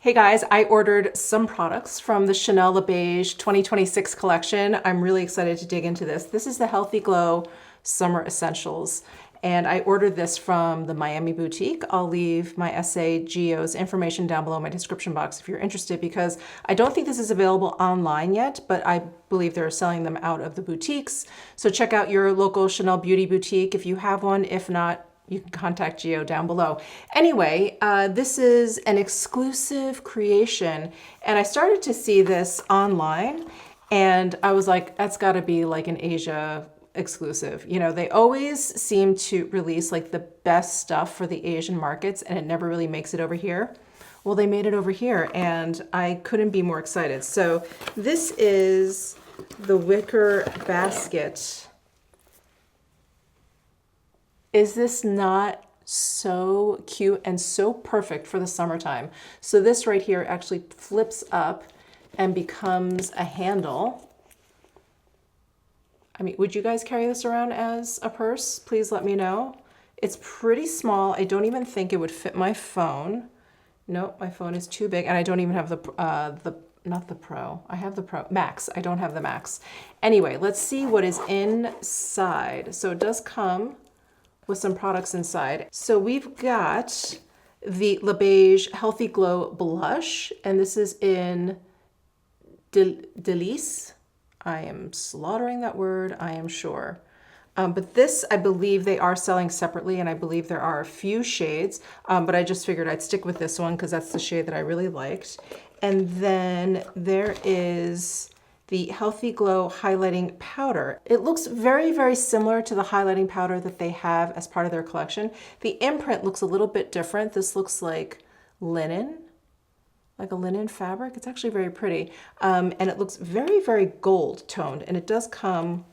Hey guys, I ordered some products from the Chanel Les Beiges 2026 collection. I'm really excited to dig into this. This is the Healthy Glow Summer Essentials, and I ordered this from the Miami boutique. I'll leave my SA Geo's information down below in my description box if you're interested, because I don't think this is available online yet, but I believe they're selling them out of the boutiques. So check out your local Chanel beauty boutique if you have one. If not, you can contact Geo down below. Anyway, this is an exclusive creation, and I started to see this online, and I was like, that's gotta be like an Asia exclusive. You know, they always seem to release like the best stuff for the Asian markets, and it never really makes it over here. Well, they made it over here, and I couldn't be more excited. So this is the wicker basket. Is this not so cute and so perfect for the summertime? So this right here actually flips up and becomes a handle. I mean, would you guys carry this around as a purse? Please let me know. It's pretty small. I don't even think it would fit my phone. Nope, my phone is too big, and I don't even have not the Pro. I have the Pro Max. I don't have the Max. Anyway, let's see what is inside. So it does come with some products inside. So we've got the Les Beiges Healthy Glow Blush, and this is in Delice. I am slaughtering that word, I am sure. But this, I believe they are selling separately, and I believe there are a few shades, but I just figured I'd stick with this one because that's the shade that I really liked. And then there is the Healthy Glow Highlighting Powder. It looks very, very similar to the highlighting powder that they have as part of their collection. The imprint looks a little bit different. This looks like linen, like a linen fabric. It's actually very pretty. And it looks very, very gold toned. And it does come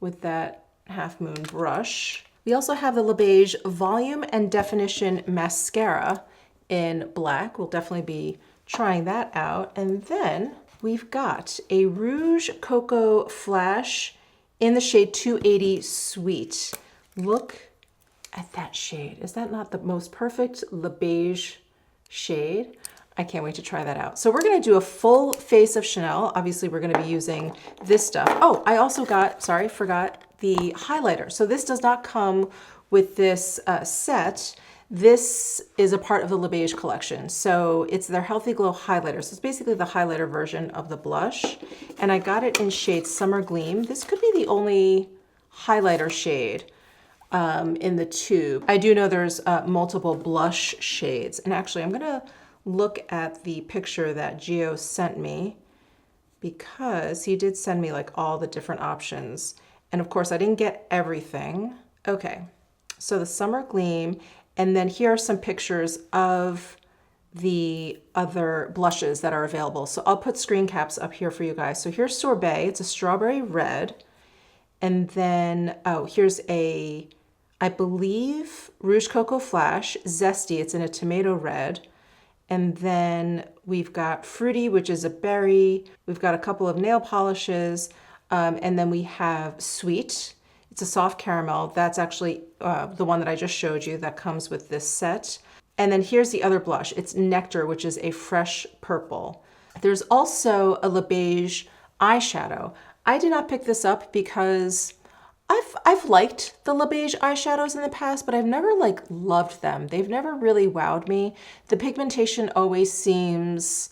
with that half moon brush. We also have the Les Beiges Volume and Definition Mascara in black. We'll definitely be trying that out. And then we've got a Rouge Cocoa Flash in the shade 280 Sweet. Look at that shade. Is that not the most perfect Les Beiges shade? I can't wait to try that out. So we're gonna do a full face of Chanel. Obviously, we're gonna be using this stuff. Oh, I also got, sorry, forgot the highlighter. So this does not come with this set. This is a part of the Les Beiges collection. So it's their Healthy Glow highlighter. So it's basically the highlighter version of the blush. And I got it in shade Summer Gleam. This could be the only highlighter shade in the tube. I do know there's multiple blush shades. And actually, I'm gonna look at the picture that Geo sent me, because he did send me like all the different options. And of course, I didn't get everything. Okay, so the Summer Gleam. And then here are some pictures of the other blushes that are available. So I'll put screen caps up here for you guys. So here's Sorbet, it's a strawberry red. And then, oh, here's a, I believe, Rouge Cocoa Flash, Zesty, it's in a tomato red. And then we've got Fruity, which is a berry. We've got a couple of nail polishes. And then we have Sweet. It's a soft caramel. That's actually the one that I just showed you that comes with this set. And then here's the other blush. It's Nectar, which is a fresh purple. There's also a Les Beiges eyeshadow. I did not pick this up because I've liked the Les Beiges eyeshadows in the past, but I've never like loved them. They've never really wowed me. The pigmentation always seems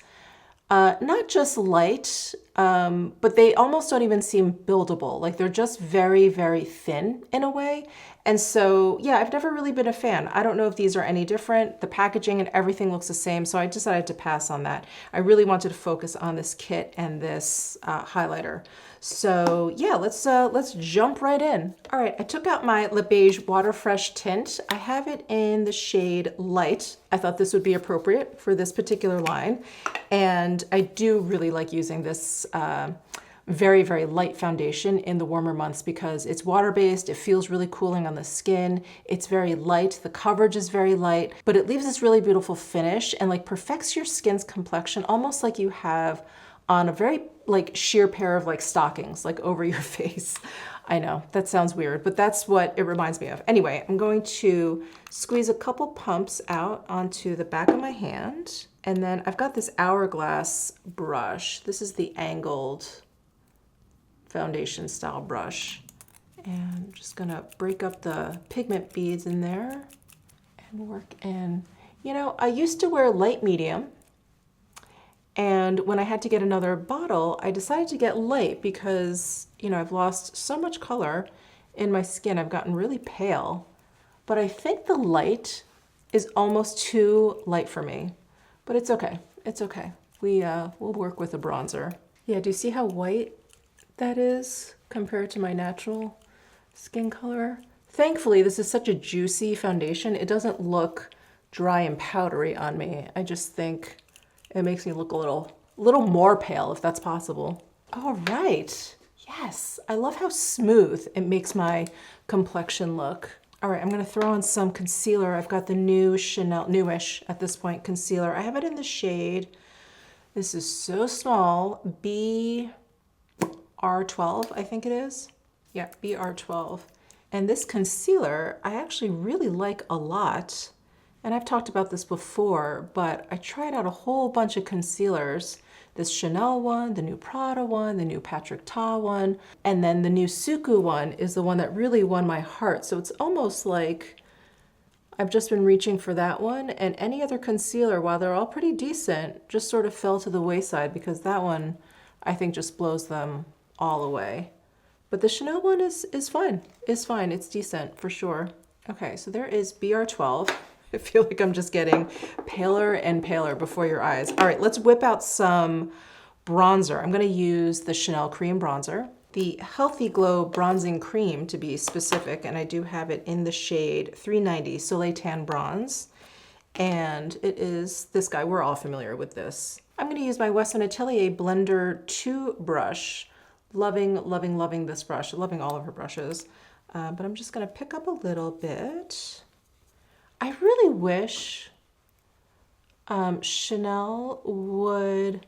not just light, but they almost don't even seem buildable. Like they're just very, very thin in a way. And so, yeah, I've never really been a fan. I don't know if these are any different. The packaging and everything looks the same, so I decided to pass on that. I really wanted to focus on this kit and this highlighter. So yeah, let's jump right in. All right, I took out my Les Beiges Water Fresh tint. I have it in the shade Light. I thought this would be appropriate for this particular line. And I do really like using this very, very light foundation in the warmer months because it's water-based, it feels really cooling on the skin, it's very light, the coverage is very light, but it leaves this really beautiful finish and like perfects your skin's complexion almost like you have on a very like sheer pair of like stockings like over your face. I know, that sounds weird, but that's what it reminds me of. Anyway, I'm going to squeeze a couple pumps out onto the back of my hand. And then I've got this Hourglass brush. This is the angled foundation style brush. And I'm just gonna break up the pigment beads in there and work in. You know, I used to wear light medium, and when I had to get another bottle, I decided to get light because, you know, I've lost so much color in my skin. I've gotten really pale, but I think the light is almost too light for me, but it's okay. It's okay. We'll work with a bronzer. Yeah, do you see how white that is compared to my natural skin color? Thankfully, this is such a juicy foundation. It doesn't look dry and powdery on me. I just think it makes me look a little more pale, if that's possible. All right. Yes, I love how smooth it makes my complexion look. All right, I'm gonna throw on some concealer. I've got the new Chanel, newish at this point, concealer. I have it in the shade, this is so small, BR12, I think it is. Yeah, BR12. And this concealer, I actually really like a lot. And I've talked about this before, but I tried out a whole bunch of concealers. This Chanel one, the new Prada one, the new Patrick Ta one, and then the new Suku one is the one that really won my heart. So it's almost like I've just been reaching for that one, and any other concealer, while they're all pretty decent, just sort of fell to the wayside because that one, I think, just blows them all away. But the Chanel one is fine. It's fine. It's decent for sure. Okay, so there is BR12. I feel like I'm just getting paler and paler before your eyes. All right, let's whip out some bronzer. I'm gonna use the Chanel Cream Bronzer, the Healthy Glow Bronzing Cream to be specific, and I do have it in the shade 390 Soleil Tan Bronze. And it is this guy, we're all familiar with this. I'm gonna use my Western Atelier Blender 2 brush. Loving, loving, loving this brush, loving all of her brushes. But I'm just gonna pick up a little bit. I really wish Chanel would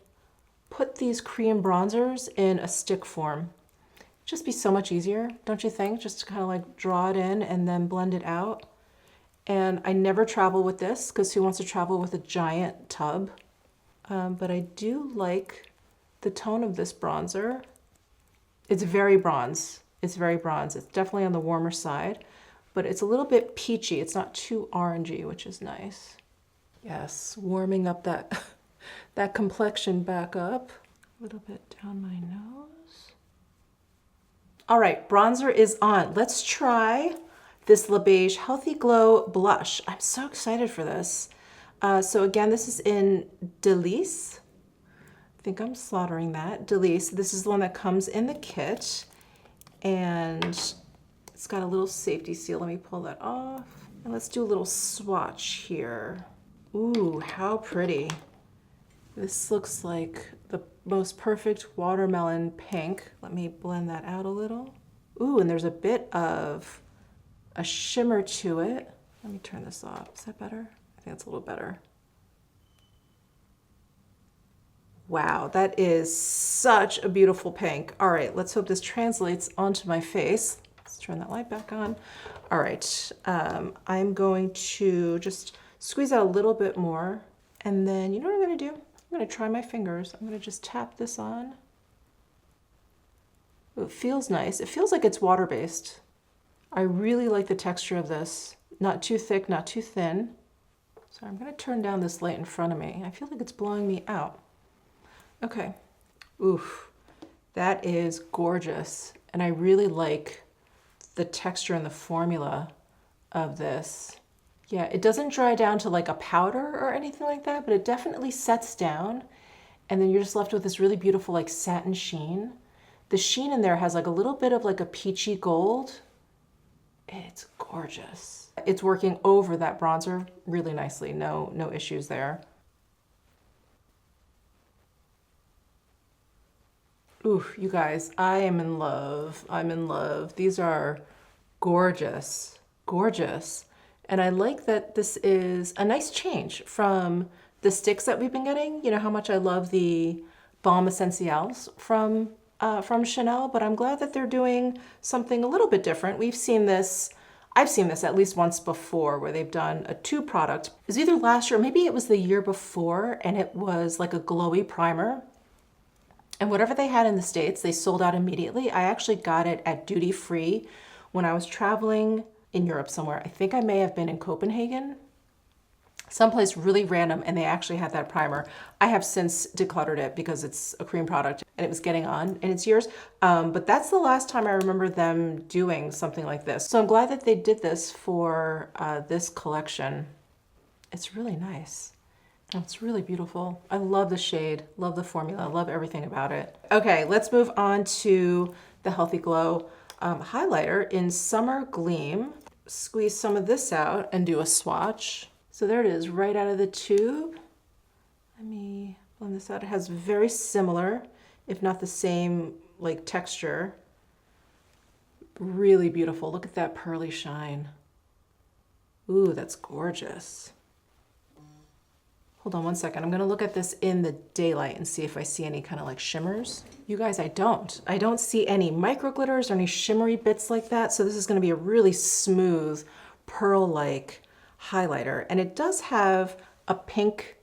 put these cream bronzers in a stick form. It'd just be so much easier, don't you think? Just to kind of like draw it in and then blend it out. And I never travel with this because who wants to travel with a giant tub? But I do like the tone of this bronzer. It's very bronze. It's very bronze. It's definitely on the warmer side, but it's a little bit peachy. It's not too orangey, which is nice. Yes, warming up that, that complexion back up. A little bit down my nose. All right, bronzer is on. Let's try this Les Beiges Healthy Glow Blush. I'm so excited for this. So again, this is in Delice. I think I'm slaughtering that. Delice. This is the one that comes in the kit. And it's got a little safety seal. Let me pull that off. And let's do a little swatch here. Ooh, how pretty. This looks like the most perfect watermelon pink. Let me blend that out a little. Ooh, and there's a bit of a shimmer to it. Let me turn this off. Is that better? I think it's a little better. Wow, that is such a beautiful pink. All right, let's hope this translates onto my face. Let's turn that light back on. All right, I'm going to just squeeze out a little bit more. And then, you know what I'm gonna do? I'm gonna try my fingers. I'm gonna just tap this on. Ooh, it feels nice. It feels like it's water-based. I really like the texture of this. Not too thick, not too thin. So I'm gonna turn down this light in front of me. I feel like it's blowing me out. Okay, oof, that is gorgeous. And I really like the texture and the formula of this. Yeah, it doesn't dry down to like a powder or anything like that, but it definitely sets down. And then you're just left with this really beautiful like satin sheen. The sheen in there has like a little bit of like a peachy gold. It's gorgeous. It's working over that bronzer really nicely. No issues there. Oof, you guys, I am in love. I'm in love. These are gorgeous, gorgeous. And I like that this is a nice change from the sticks that we've been getting. You know how much I love the Balm Essentials from Chanel, but I'm glad that they're doing something a little bit different. We've seen this I've seen this at least once before where they've done a 2 product. It was either last year, or maybe it was the year before, and it was like a glowy primer. And whatever they had in the States, they sold out immediately. I actually got it at duty free when I was traveling in Europe somewhere. I think I may have been in Copenhagen, someplace really random, and they actually had that primer. I have since decluttered it because it's a cream product and it was getting on in its years. But that's the last time I remember them doing something like this. So I'm glad that they did this for this collection. It's really nice. It's really beautiful. I love the shade, love the formula, love everything about it. Okay, let's move on to the Healthy Glow highlighter in Summer Gleam. Squeeze some of this out and do a swatch. So there it is, right out of the tube. Let me blend this out. It has very similar, if not the same, like texture. Really beautiful. Look at that pearly shine. Ooh, that's gorgeous. Hold on one second. I'm gonna look at this in the daylight and see if I see any kind of like shimmers. You guys, I don't see any micro glitters or any shimmery bits like that. So this is gonna be a really smooth, pearl-like highlighter. And it does have a pink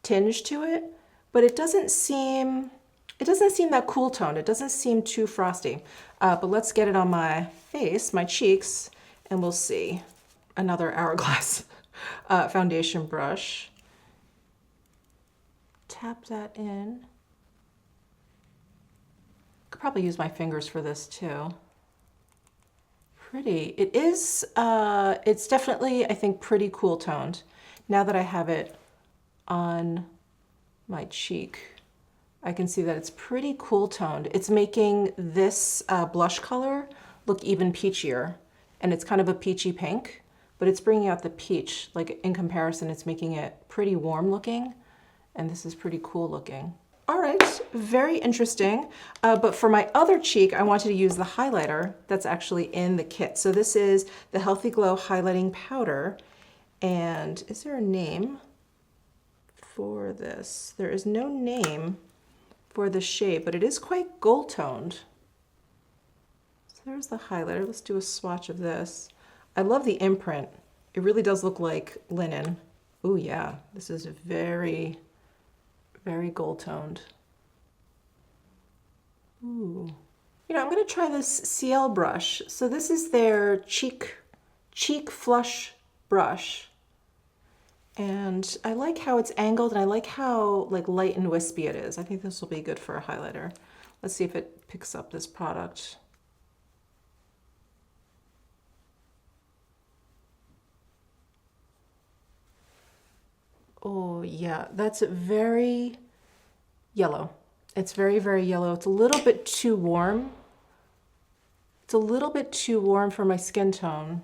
tinge to it, but it doesn't seem that cool toned. It doesn't seem too frosty. But let's get it on my face, my cheeks, and we'll see. Another Hourglass foundation brush. Tap that in. Could probably use my fingers for this too. Pretty. It is, it's definitely, I think, pretty cool toned. Now that I have it on my cheek, I can see that it's pretty cool toned. It's making this blush color look even peachier. And it's kind of a peachy pink, but it's bringing out the peach. Like in comparison, it's making it pretty warm looking. And this is pretty cool looking. All right, very interesting. But for my other cheek, I wanted to use the highlighter that's actually in the kit. So this is the Healthy Glow Highlighting Powder. And is there a name for this? There is no name for the shade, but it is quite gold toned. So there's the highlighter. Let's do a swatch of this. I love the imprint. It really does look like linen. Oh yeah, this is very, very gold toned. Ooh. You know, I'm gonna try this CL brush. So this is their cheek flush brush. And I like how it's angled, and I like how like light and wispy it is. I think this will be good for a highlighter. Let's see if it picks up this product. Oh yeah, that's very yellow. It's very, very yellow. It's a little bit too warm. It's a little bit too warm for my skin tone.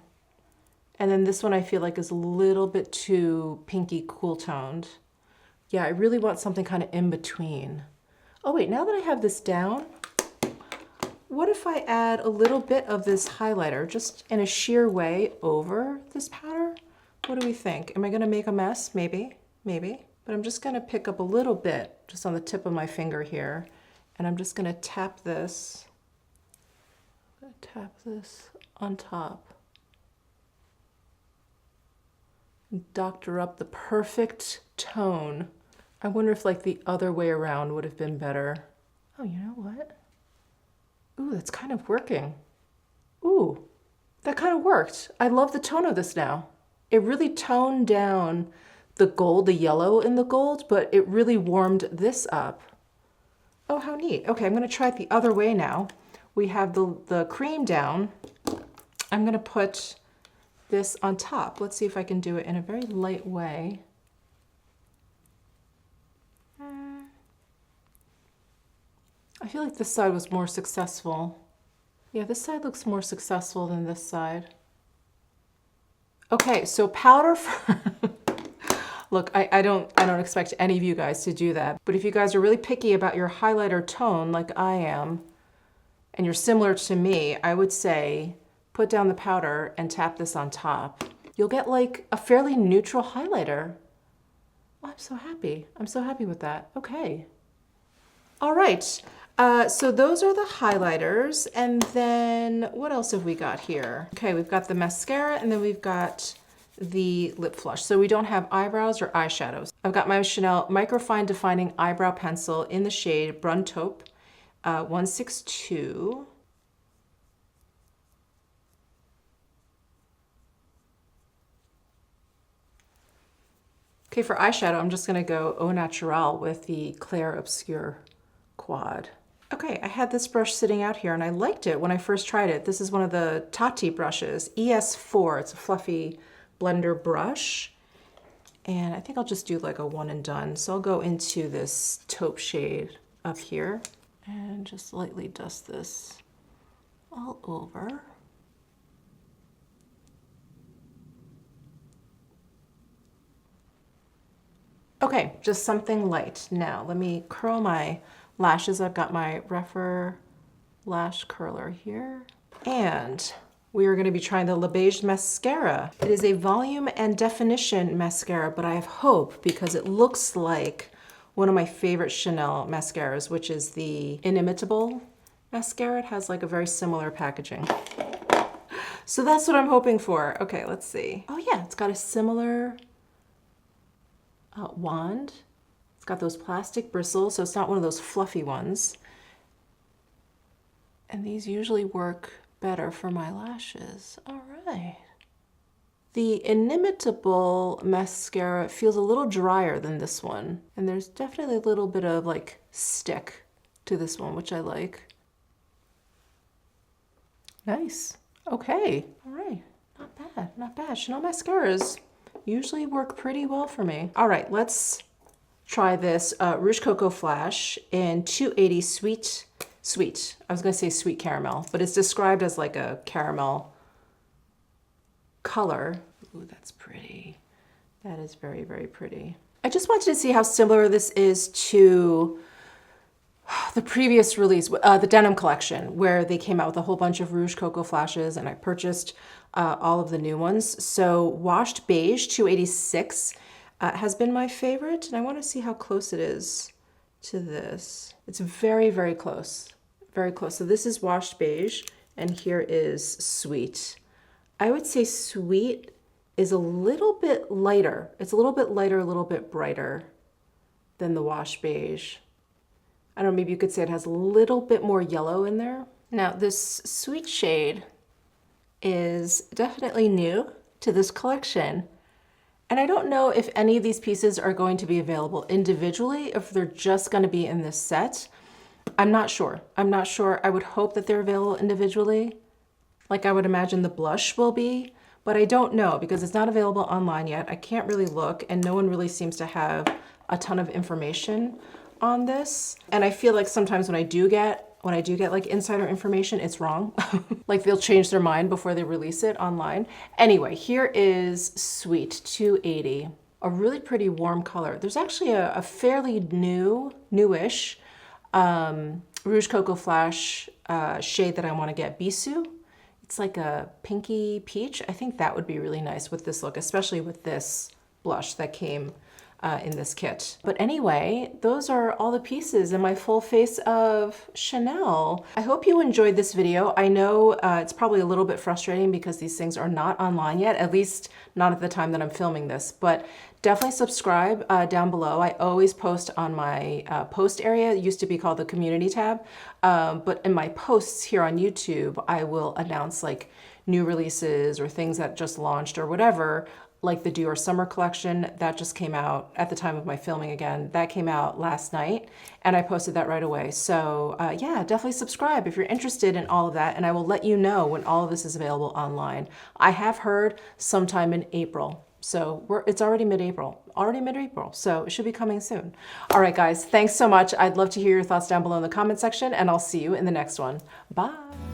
And then this one I feel like is a little bit too pinky cool toned. Yeah, I really want something kind of in between. Oh wait, now that I have this down, what if I add a little bit of this highlighter just in a sheer way over this powder? What do we think? Am I gonna make a mess? Maybe, maybe. But I'm just gonna pick up a little bit just on the tip of my finger here, and I'm just gonna tap this. I'm gonna tap this on top. Doctor up the perfect tone. I wonder if like the other way around would have been better. Oh, you know what? Ooh, that's kind of working. Ooh, that kind of worked. I love the tone of this now. It really toned down the gold, the yellow in the gold, but it really warmed this up. Oh, how neat. Okay, I'm gonna try it the other way now. We have the cream down. I'm gonna put this on top. Let's see if I can do it in a very light way. I feel like this side was more successful. Yeah, this side looks more successful than this side. Okay, so powder for look, I don't expect any of you guys to do that, but if you guys are really picky about your highlighter tone like I am, and you're similar to me, I would say put down the powder and tap this on top. You'll get like a fairly neutral highlighter. Oh, I'm so happy. I'm so happy with that. Okay. All right, so those are the highlighters. And then what else have we got here? Okay, we've got the mascara and then we've got the lip flush. So we don't have eyebrows or eyeshadows. I've got my Chanel Microfine Defining Eyebrow Pencil in the shade Brun Taupe 162. Okay, for eyeshadow, I'm just gonna go Au Naturel with the Clair Obscure Quad. Okay, I had this brush sitting out here and I liked it when I first tried it. This is one of the Tati brushes, ES4. It's a fluffy blender brush. And I think I'll just do like a one and done. So I'll go into this taupe shade up here and just lightly dust this all over. Okay, just something light. Now let me curl my lashes. I've got my Refer lash curler here. And we are going to be trying the Les Beiges mascara. It is a volume and definition mascara, but I have hope because it looks like one of my favorite Chanel mascaras, which is the Inimitable mascara. It has like a very similar packaging. So that's what I'm hoping for. Okay, let's see. Oh yeah, it's got a similar wand. It's got those plastic bristles, so it's not one of those fluffy ones. And these usually work better for my lashes. All right. The Inimitable mascara feels a little drier than this one. And there's definitely a little bit of like stick to this one, which I like. Nice. Okay. All right. Not bad. Not bad. Chanel mascaras usually work pretty well for me. All right, let's try this Rouge Coco Flash in 280 Sweet. I was gonna say sweet caramel, but it's described as like a caramel color. Ooh, that's pretty. That is very, very pretty. I just wanted to see how similar this is to the previous release, the Denim Collection, where they came out with a whole bunch of Rouge Coco Flashes, and I purchased all of the new ones. So Washed Beige 286 has been my favorite, and I want to see how close it is to this. It's very, very close. Very close. So this is Washed Beige, and here is Sweet. I would say Sweet is a little bit lighter. It's a little bit lighter, a little bit brighter than the Washed Beige. I don't know, maybe you could say it has a little bit more yellow in there. Now this Sweet shade is definitely new to this collection. And I don't know if any of these pieces are going to be available individually, if they're just going to be in this set. I'm not sure. I'm not sure. I would hope that they're available individually. Like I would imagine the blush will be, but I don't know because it's not available online yet. I can't really look, and no one really seems to have a ton of information on this. And I feel like sometimes when I do get like insider information, it's wrong. Like they'll change their mind before they release it online. Anyway, here is Sweet 280, a really pretty warm color. There's actually a fairly newish Rouge Coco Flash shade that I want to get, Bisou. It's like a pinky peach. I think that would be really nice with this look, especially with this blush that came in this kit. But anyway, those are all the pieces in my full face of Chanel. I hope you enjoyed this video. I know it's probably a little bit frustrating because these things are not online yet, at least not at the time that I'm filming this, but definitely subscribe down below. I always post on my post area. It used to be called the community tab, but in my posts here on YouTube, I will announce like new releases or things that just launched or whatever, like the Dior Summer collection that just came out at the time of my filming again. That came out last night and I posted that right away. So yeah, definitely subscribe if you're interested in all of that, and I will let you know when all of this is available online. I have heard sometime in April. So it's already mid-April, so it should be coming soon. All right, guys, thanks so much. I'd love to hear your thoughts down below in the comment section, and I'll see you in the next one. Bye.